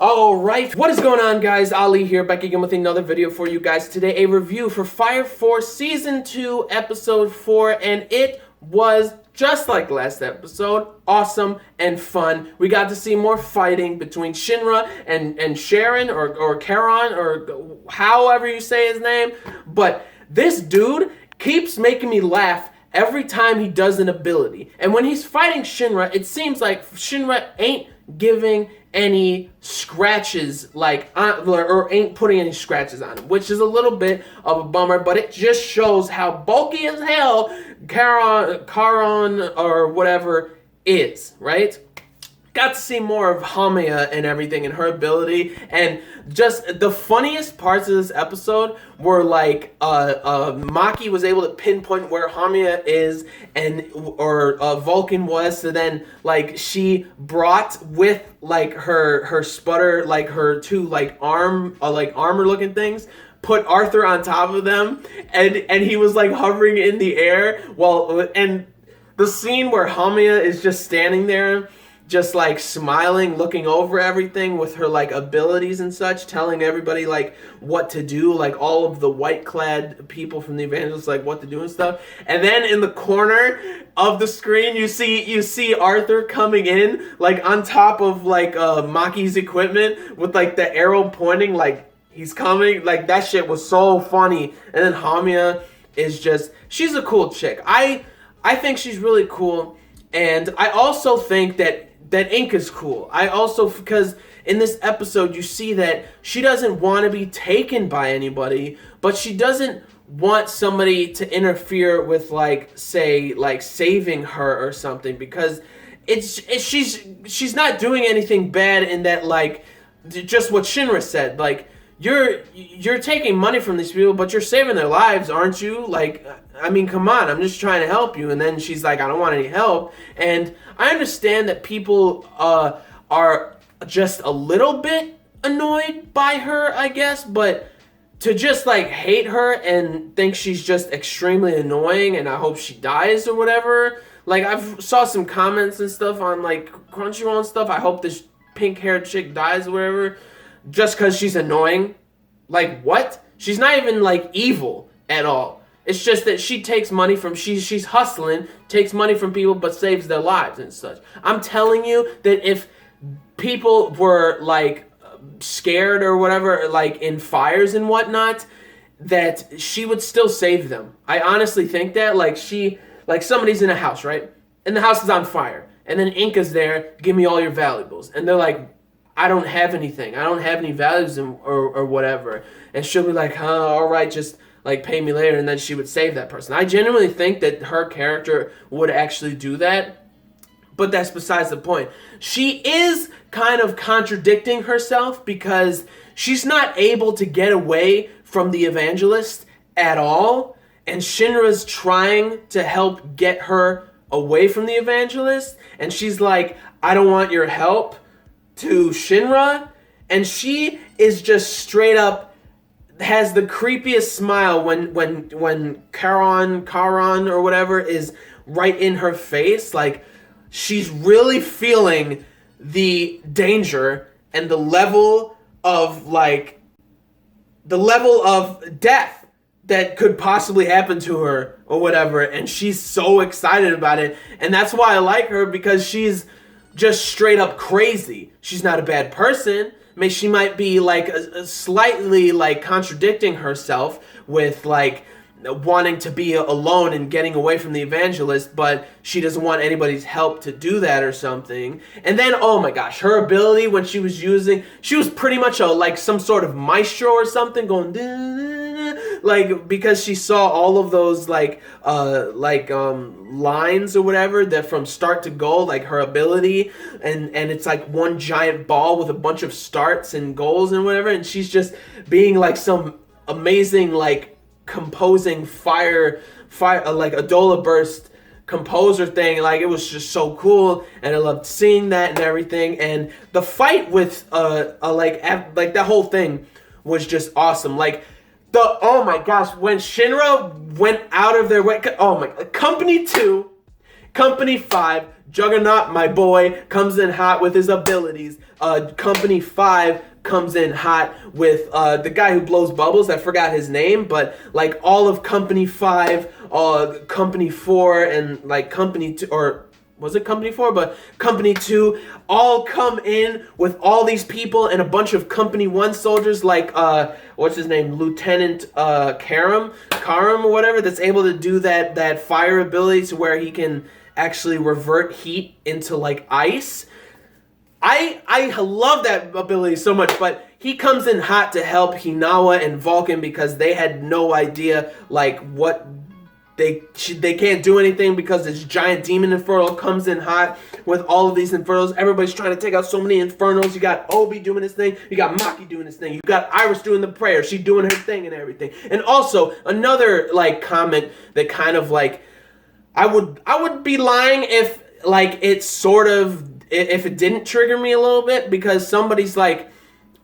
Alright, what is going on, guys? Ali here, back again with another video for you guys. Today, a review for Fire Force Season 2, Episode 4, and it was, just like last episode, awesome and fun. We got to see more fighting between Shinra and Sharon, or Charon, or however you say his name, but this dude keeps making me laugh every time he does an ability. And when he's fighting Shinra, it seems like Shinra ain't giving any scratches, or ain't putting any scratches on him, which is a little bit of a bummer, but it just shows how bulky as hell Charon or whatever is, right? Got to see more of Hamiya and everything and her ability, and just the funniest parts of this episode were like Maki was able to pinpoint where Hamiya is or Vulcan was, so then like she brought with like her sputter, like her two like armor looking things, put Arthur on top of them, and he was like hovering in the air and the scene where Hamiya is just standing there, just like smiling, looking over everything with her like abilities and such, telling everybody like what to do, like all of the white clad people from the Evangelists like what to do and stuff. And then in the corner of the screen you see Arthur coming in like on top of like Maki's equipment with like the arrow pointing like he's coming. Like that shit was so funny. And then Hamiya is just, she's a cool chick. I think she's really cool, and I also think that Ink is cool. Because in this episode you see that she doesn't want to be taken by anybody, but she doesn't want somebody to interfere with like, say, like saving her or something, because she's not doing anything bad in that, like, just what Shinra said, like, you're taking money from these people, but you're saving their lives, aren't you? Like, I mean, come on, I'm just trying to help you. And then she's like, I don't want any help. And I understand that people are just a little bit annoyed by her, I guess, but to just like hate her and think she's just extremely annoying and I hope she dies or whatever. Like, I've saw some comments and stuff on like Crunchyroll and stuff. I hope this pink-haired chick dies or whatever, just because she's annoying. Like, what? She's not even like evil at all. It's just that she takes money from, she's hustling, takes money from people, but saves their lives and such. I'm telling you that if people were like scared or whatever, like in fires and whatnot, that she would still save them. I honestly think that, like, somebody's in a house, right? And the house is on fire. And then Inka's there, give me all your valuables. And they're like, I don't have anything. I don't have any values or whatever. And she'll be like, all right, just like pay me later, and then she would save that person. I genuinely think that her character would actually do that, but that's besides the point. She is kind of contradicting herself because she's not able to get away from the Evangelist at all, and Shinra's trying to help get her away from the Evangelist, and she's like, I don't want your help, to Shinra, and she is just straight up has the creepiest smile when Charon or whatever is right in her face. Like, she's really feeling the danger and the level of death that could possibly happen to her or whatever, and she's so excited about it. And that's why I like her, because she's just straight up crazy. She's not a bad person. She might be like slightly like contradicting herself with like wanting to be alone and getting away from the Evangelist, but she doesn't want anybody's help to do that or something. And then, oh my gosh, her ability when she was pretty much like some sort of maestro or something, going like, because she saw all of those lines or whatever that from start to goal, like her ability, and it's like one giant ball with a bunch of starts and goals and whatever, and she's just being like some amazing like composing fire like Adola burst composer thing. Like, it was just so cool, and I loved seeing that and everything. And the fight with like that whole thing was just awesome. Like, oh my gosh, when Shinra went out of their way, oh my, Company 2 Company 5, Juggernaut, my boy, comes in hot with his abilities. Company 5 comes in hot with the guy who blows bubbles. I forgot his name, but like all of Company 5, Company 4, and like Company 2, or was it Company 4? But Company 2 all come in with all these people and a bunch of Company 1 soldiers like, what's his name? Lieutenant Karam or whatever, that's able to do that fire ability to where he can actually revert heat into like ice. I love that ability so much, but he comes in hot to help Hinawa and Vulcan because they had no idea like what they can't do anything because this giant demon inferno comes in hot with all of these infernos. Everybody's trying to take out so many infernos. You got Obi doing his thing. You got Maki doing his thing. You got Iris doing the prayer. She doing her thing and everything. And also another like comment that kind of like I would be lying if like it sort of if it didn't trigger me a little bit, because somebody's like,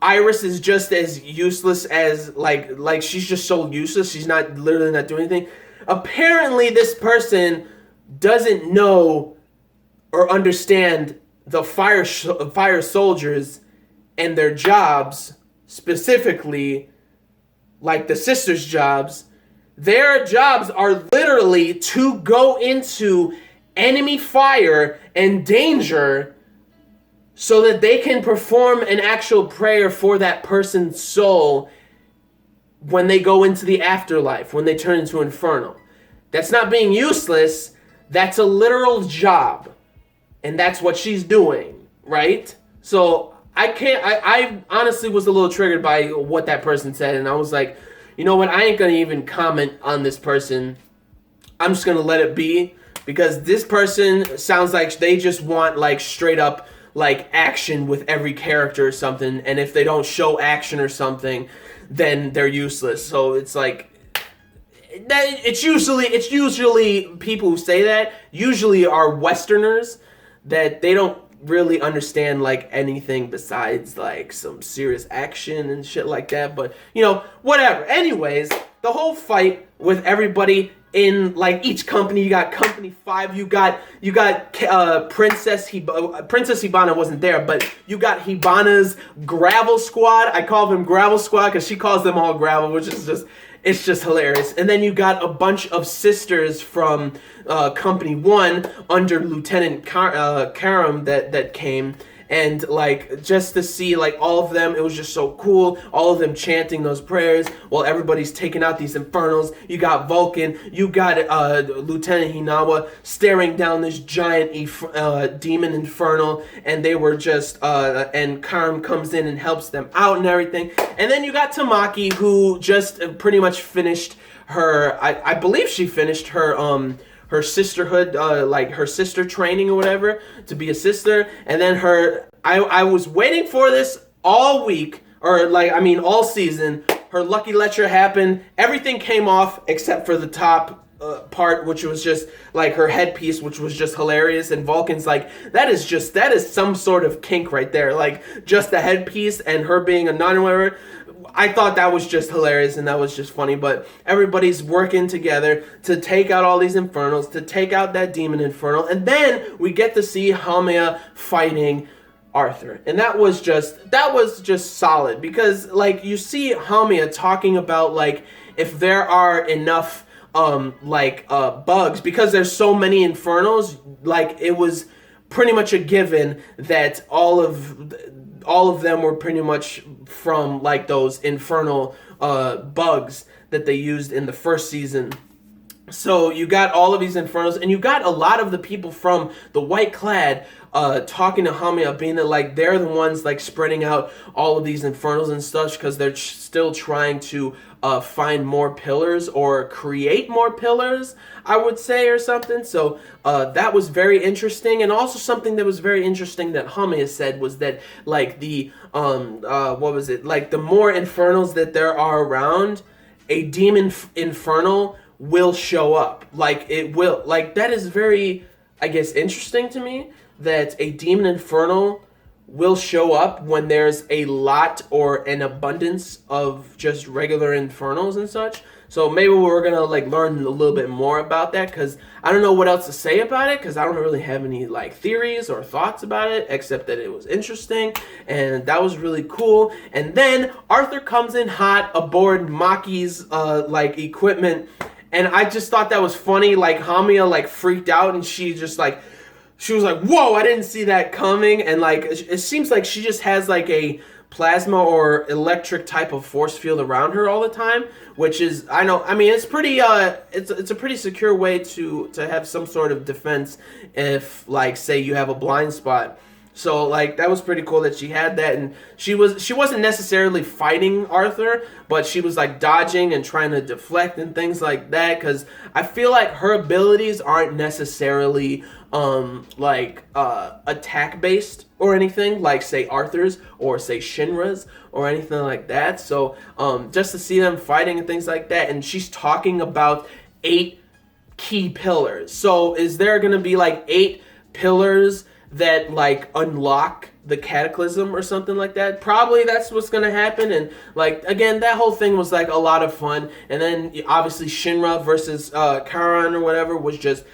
Iris is just as useless as like she's just so useless. She's not literally not doing anything. Apparently, this person doesn't know or understand the fire soldiers and their jobs, specifically, like the sisters' jobs. Their jobs are literally to go into enemy fire and danger so that they can perform an actual prayer for that person's soul when they go into the afterlife, when they turn into Inferno. That's not being useless. That's a literal job. And that's what she's doing, right? So I honestly was a little triggered by what that person said. And I was like, you know what? I ain't going to even comment on this person. I'm just going to let it be. Because this person sounds like they just want like straight up like action with every character or something. And if they don't show action or something, then they're useless. So it's like it's usually people who say that usually are Westerners that they don't really understand like anything besides like some serious action and shit like that. But you know, whatever. Anyways, the whole fight with everybody in like each company, you got Company 5, you got Princess Hibana wasn't there, but you got Hibana's Gravel Squad. I call them Gravel Squad because she calls them all Gravel, which is just hilarious. And then you got a bunch of sisters from Company 1 under Lieutenant Karam that came. And like just to see like all of them, it was just so cool. All of them chanting those prayers while everybody's taking out these infernos. You got Vulcan, you got Lieutenant Hinawa staring down this giant demon infernal, and they were just and Karam comes in and helps them out and everything. And then you got Tamaki, who just pretty much finished her. I believe she finished her sisterhood, like her sister training or whatever, to be a sister. And then I was waiting for this all week, or like, I mean, all season. Her lucky lecture happened. Everything came off except for the top part, which was just like her headpiece, which was just hilarious. And Vulcan's like, that is some sort of kink right there. Like just the headpiece and her being a nun or whatever. I thought that was just hilarious and that was just funny, but everybody's working together to take out all these infernos, to take out that demon infernal, and then we get to see Hamiya fighting Arthur. And that was just solid, because like you see Hamiya talking about like if there are enough bugs, because there's so many infernos, like it was pretty much a given that all of them were pretty much from like those infernal bugs that they used in the first season. So you got all of these infernos, and you got a lot of the people from the White Clad talking to Hamiya, being that like they're the ones like spreading out all of these infernos and stuff, because they're still trying to find more pillars or create more pillars, I would say, or something. So that was very interesting. And also something that was very interesting that Hamiya said was that like the what was it, like the more infernos that there are around, a demon infernal will show up. Like it will, like that is very, I guess, interesting to me, that a demon infernal will show up when there's a lot or an abundance of just regular infernals and such. So maybe we're gonna like learn a little bit more about that, because I don't know what else to say about it, because I don't really have any like theories or thoughts about it except that it was interesting and that was really cool. And then Arthur comes in hot aboard Maki's like equipment, and I just thought that was funny. Like Hamiya like freaked out, and she was like, whoa, I didn't see that coming. And like it seems like she just has like a plasma or electric type of force field around her all the time, which is, it's pretty it's a pretty secure way to have some sort of defense if, like, say you have a blind spot. So like that was pretty cool that she had that, and she wasn't necessarily fighting Arthur, but she was like dodging and trying to deflect and things like that, because I feel like her abilities aren't necessarily attack based or anything like say Arthur's or say Shinra's or anything like that. So just to see them fighting and things like that, and she's talking about 8 key pillars. So is there gonna be like 8 pillars that like unlock the cataclysm or something like that? Probably that's what's gonna happen. And like again, that whole thing was like a lot of fun. And then obviously Shinra versus Karan or whatever was just,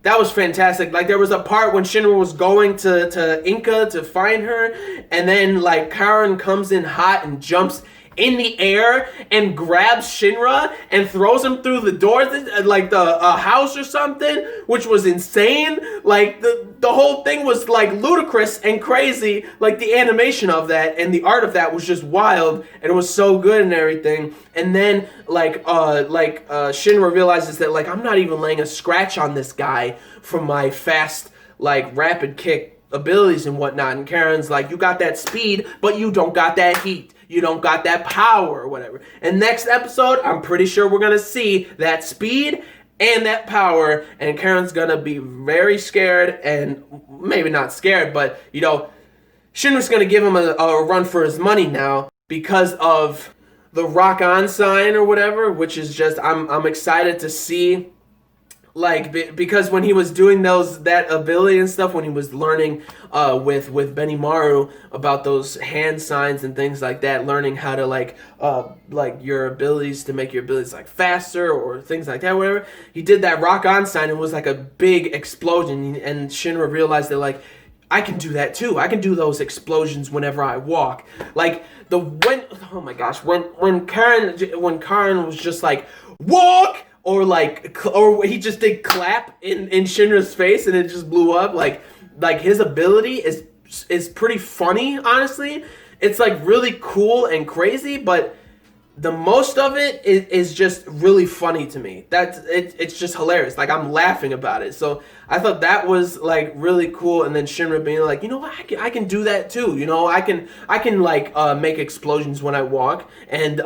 that was fantastic. Like there was a part when Shinra was going to Inca to find her, and then like Karan comes in hot and jumps in the air and grabs Shinra and throws him through the doors, like the house or something, which was insane. Like the whole thing was like ludicrous and crazy. Like the animation of that and the art of that was just wild, and it was so good and everything. And then Shinra realizes that like I'm not even laying a scratch on this guy from my fast like rapid kick abilities and whatnot. And Karen's like, you got that speed, but you don't got that heat. You don't got that power or whatever. And next episode, I'm pretty sure we're going to see that speed and that power. And Karen's going to be very scared, and maybe not scared, but, you know, Shinra's going to give him a run for his money now because of the rock on sign or whatever, which is just, I'm excited to see. Like, because when he was doing that ability and stuff, when he was learning with Benimaru about those hand signs and things like that, learning how to like your abilities to make your abilities like faster or things like that, whatever, he did that rock on sign and it was like a big explosion, and Shinra realized that like, I can do that too. I can do those explosions whenever I walk. Like oh my gosh, when Karen was just like, walk. Or he just did clap in Shinra's face and it just blew up. Like his ability is pretty funny, honestly. It's like really cool and crazy, but the most of it is just really funny to me. It's just hilarious. Like I'm laughing about it. So I thought that was like really cool. And then Shinra being like, you know what, I can do that too. You know, I can like make explosions when I walk. And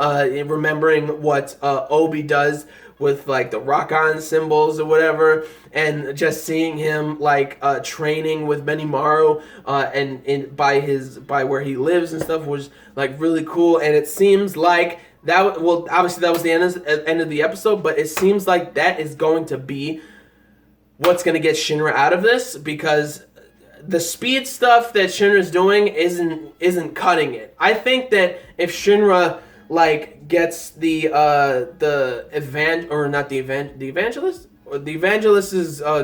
remembering what Obi does with like the rock on symbols or whatever, and just seeing him like training with Benimaru and by where he lives and stuff was like really cool. And it seems like that, well, obviously that was the end of the episode, but it seems like that is going to be what's going to get Shinra out of this, because the speed stuff that Shinra's doing isn't cutting it. I think that if Shinra like gets the evangelist's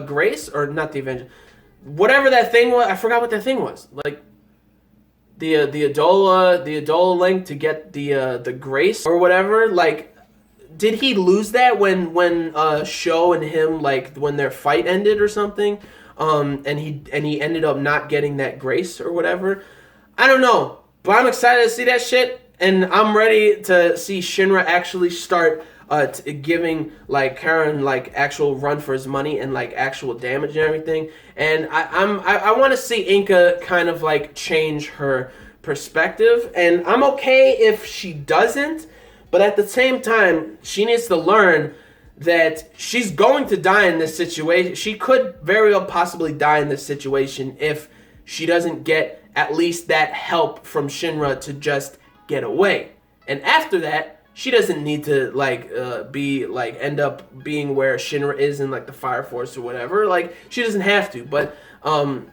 grace, or not the evangelist, whatever that thing was, I forgot what that thing was. Like the Adola link to get the grace or whatever. Like, did he lose that when Sho and him, like when their fight ended or something? And he ended up not getting that grace or whatever. I don't know, but I'm excited to see that shit. And I'm ready to see Shinra actually start giving like Karen like actual run for his money and like actual damage and everything. And I want to see Inca kind of like change her perspective. And I'm okay if she doesn't, but at the same time, she needs to learn that she's going to die in this situation. She could very well possibly die in this situation if she doesn't get at least that help from Shinra to just get away. And after that, she doesn't need to like end up being where Shinra is in like the Fire Force or whatever. Like, she doesn't have to. But I'm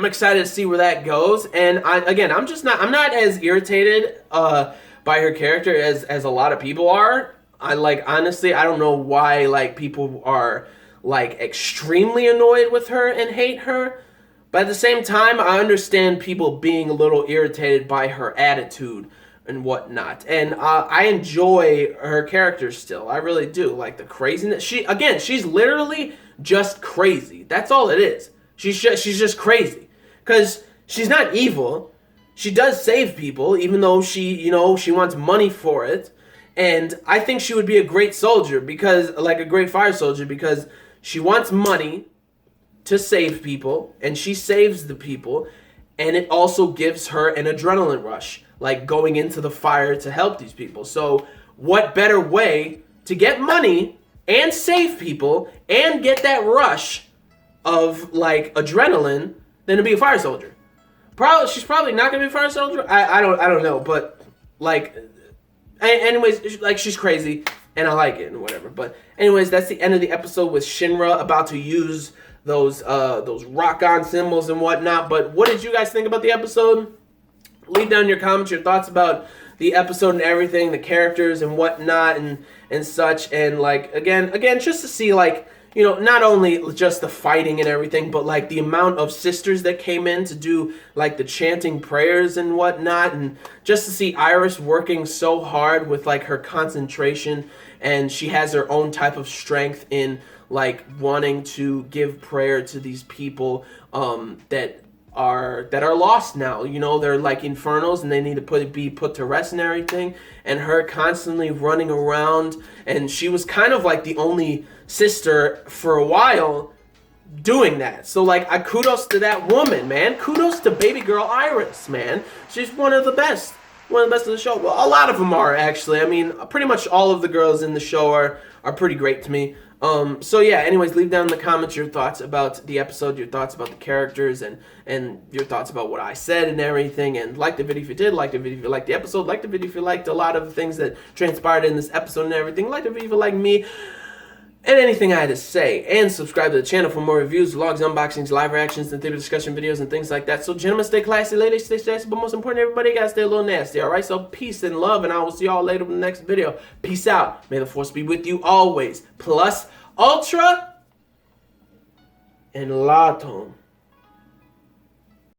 excited to see where that goes. And I'm not as irritated by her character as a lot of people are. I like, honestly, I don't know why like people are like extremely annoyed with her and hate her. But at the same time, I understand people being a little irritated by her attitude and whatnot. And I enjoy her character still. I really do. Like the craziness. She's literally just crazy. That's all it is. She's just crazy. Because she's not evil. She does save people, even though she wants money for it. And I think she would be a great soldier because, like a great fire soldier, because she wants money to save people, and she saves the people, and it also gives her an adrenaline rush, like going into the fire to help these people. So what better way to get money and save people and get that rush of like adrenaline than to be a fire soldier? She's probably not gonna be a fire soldier. I don't know, but like, anyways, like she's crazy and I like it and whatever. But anyways, that's the end of the episode with Shinra about to use those rock-on symbols and whatnot. But what did you guys think about the episode? Leave down your comments your thoughts about the episode and everything, the characters and whatnot and such. And like again, just to see like, you know, not only just the fighting and everything, but like the amount of sisters that came in to do like the chanting prayers and whatnot, and just to see Iris working so hard with like her concentration, and she has her own type of strength in like wanting to give prayer to these people that are lost now. You know, they're like infernals and they need to be put to rest and everything. And her constantly running around, and she was kind of like the only sister for a while doing that. So like, kudos to that woman, man. Kudos to baby girl Iris, man. She's one of the best of the show. Well, a lot of them are actually. I mean, pretty much all of the girls in the show are pretty great to me. So yeah, anyways, leave down in the comments your thoughts about the episode, your thoughts about the characters, and your thoughts about what I said and everything. And like the video if you did, like the video if you liked the episode, like the video if you liked a lot of the things that transpired in this episode and everything, like the video if you like me and anything I had to say. And subscribe to the channel for more reviews, vlogs, unboxings, live reactions, and theater discussion videos and things like that. So gentlemen, stay classy, ladies, stay sassy, but most important, everybody gotta stay a little nasty, alright? So peace and love, and I will see y'all later in the next video. Peace out. May the force be with you always. Plus, ultra, and laton.